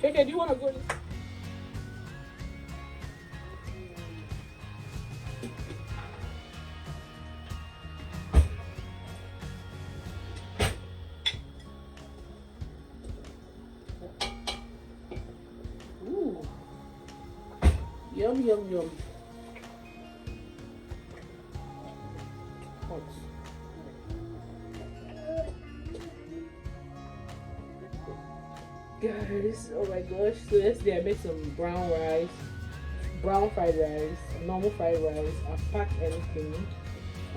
KK, do you want to go? Ooh. Yum, yum, yum. Hot. Guys, oh my gosh. So yesterday I made some brown rice, brown fried rice, normal fried rice. I packed everything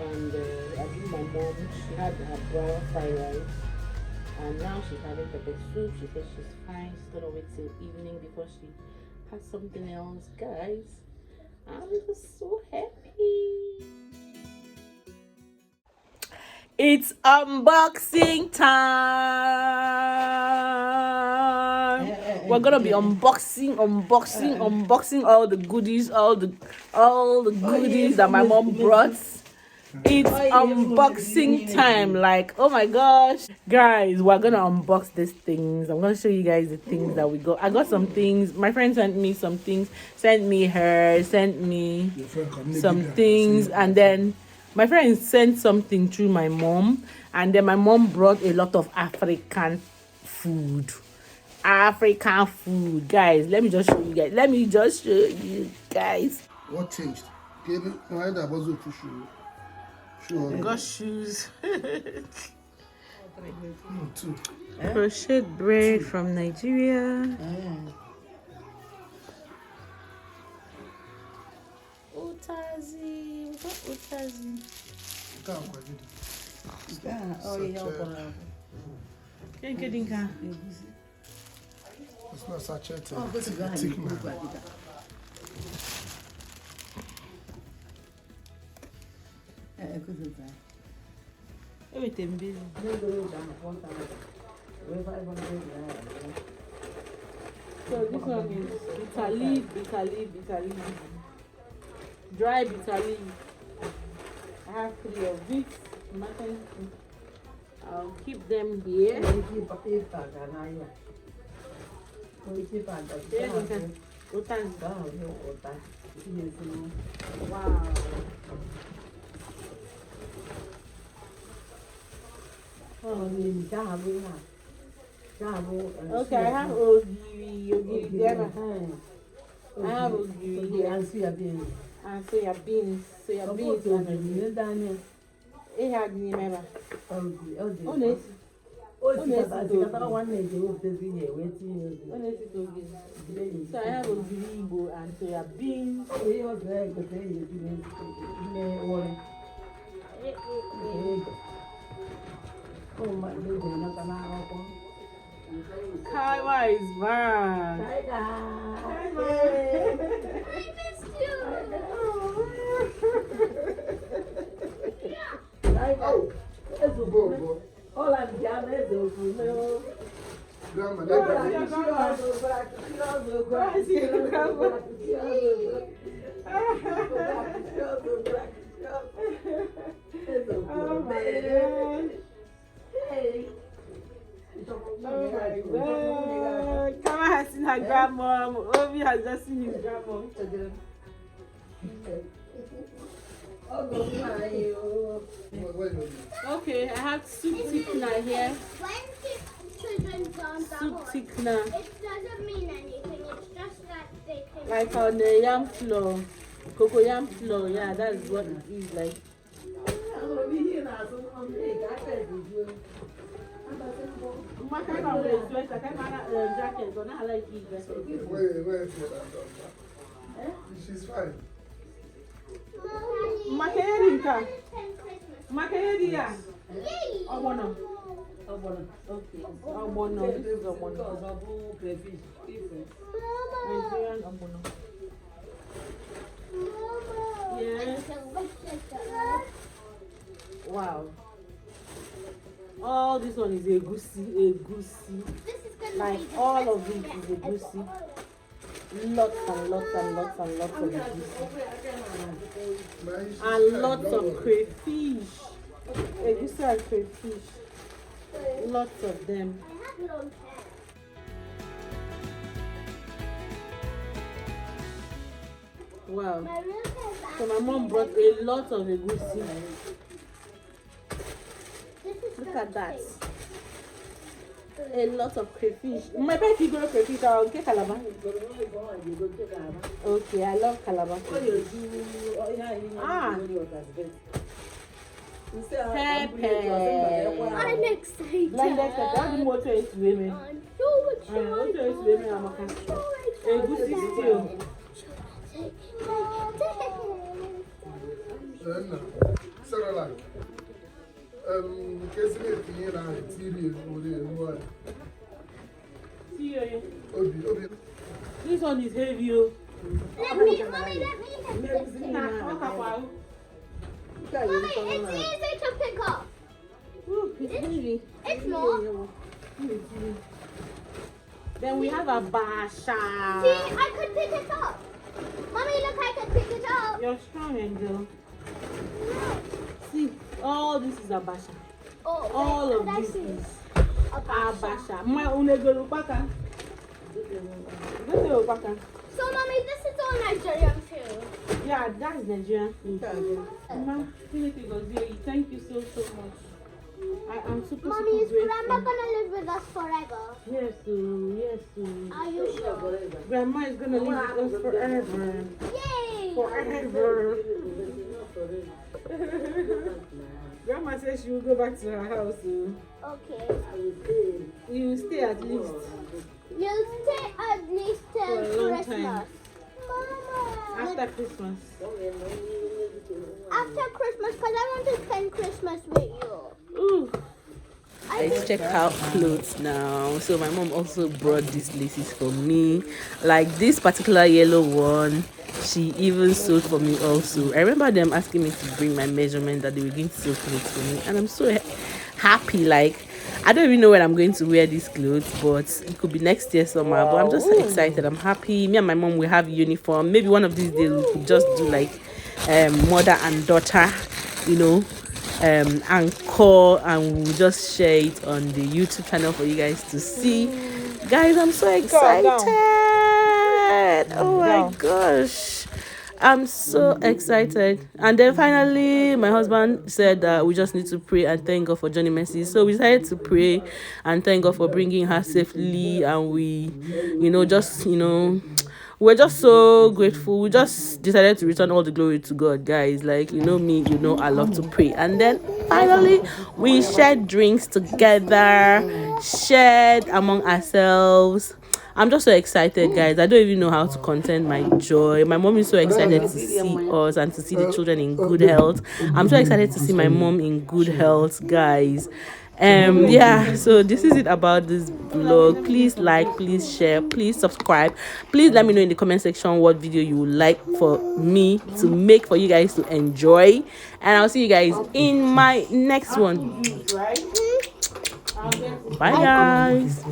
and I gave my mom, she had her brown fried rice and now she's having pepper soup. She says she's fine, she's gonna wait till evening before she has something else. Guys, I'm just so happy. It's unboxing time. We're gonna be unboxing all the goodies, all the goodies that my mom brought. It's unboxing time. Like, oh my gosh, guys, we're gonna unbox these things. I'm gonna show you guys the things that we got. I got some things. My friend sent me some things. Sent me some things, and then my friend sent something through my mom, and then my mom brought a lot of African food. Guys, let me just show you guys. What changed? Why that was for sure? I got shoes. Two. Crochet braid from Nigeria. Utazi. What Utazi? It's not sachet. Thick man. Everything busy. So this one is bitter leaf. Dry bitter leaf. I have 3 of these. I'll keep them here. Wow. Okay, I have ogiri there. I have ogiri here. And soya beans. It had me remember. So I have ogiri and soya beans. Oh my goodness, Kaiwa is bad. I missed you. All I'm down there is Grandma, Kama has seen her grandmom. Obi has just seen his grandmom. Okay, I have soup thickener here. Soup thickener. It doesn't mean anything. It's just that they can. Like on the yam flour, cocoyam flour. Yeah, that's what it is like. She's fine. Yes. Wow. All this one is a goosey. Like all of it is a goosey. Lots and lots of goosey. And lots of crayfish. A goosey and crayfish. Lots of them. Wow. My real case So my mom brought a lot of egusi. This is Look just at that. taste. A lot of crayfish. My pet you go crayfish. I'll get calabar. Okay, I love calabar. Ah. Pepper. I'm excited. Blended pepper. How do you want to eat women? I'm so excited. What to eat women? I'm okay. Egusi stew. Sarah, like, casing it in a TV or See you. Obi. This one is heavy. Oh. Mommy, let me take this. Nah, Mommy, it's easy to pick up. Ooh, it's heavy. It's not. Then we have a See, basha. I could pick it up. Mommy, look, I can pick it up. You're strong, Angel. See, all this is a basha. Oh, All of that's this is a a basha. basha. My unegolu paka. So, Mommy, this is all Nigerian too. Yeah, that's Nigerian food. Mama, thank you so much. I am super Mommy, is grateful. Grandma gonna live with us forever? Yes, yes. Are you sure? Grandma is gonna live with us forever. Yay! Forever. Grandma says she will go back to her house. Okay. You will stay at least You'll stay at least for till a long Christmas. time. Mama! After Christmas. After Christmas, because I want to spend Christmas with you. Ooh. Let's check out clothes now. So my mom also brought these laces for me, like this particular yellow one. She even sewed for me also. I remember them asking me to bring my measurement that they were going to sew clothes for me, and I'm so happy. Like, I don't even know when I'm going to wear these clothes, but it could be next year summer. But I'm just excited. I'm happy. Me and my mom will have uniform. Maybe one of these days we could just do like mother and daughter, you know, anchor, and we'll just share it on the YouTube channel for you guys to see. Guys, I'm so excited. Oh my gosh, I'm so excited. And then finally my husband said that we just need to pray and thank God for Johnny Mercy. So we decided to pray and thank God for bringing her safely, and we, we're just so grateful. We just decided to return all the glory to God, guys. Like, you know me, I love to pray. And then finally we shared drinks together, shared among ourselves. I'm just so excited, guys. I don't even know how to contain my joy. My mom is so excited to see us and to see the children in good health. I'm so excited to see my mom in good health, guys. Yeah, so this is it about this vlog. Please like, please share, please subscribe. Please let me know in the comment section what video you would like for me to make for you guys to enjoy, and I'll see you guys in my next one. Bye, guys.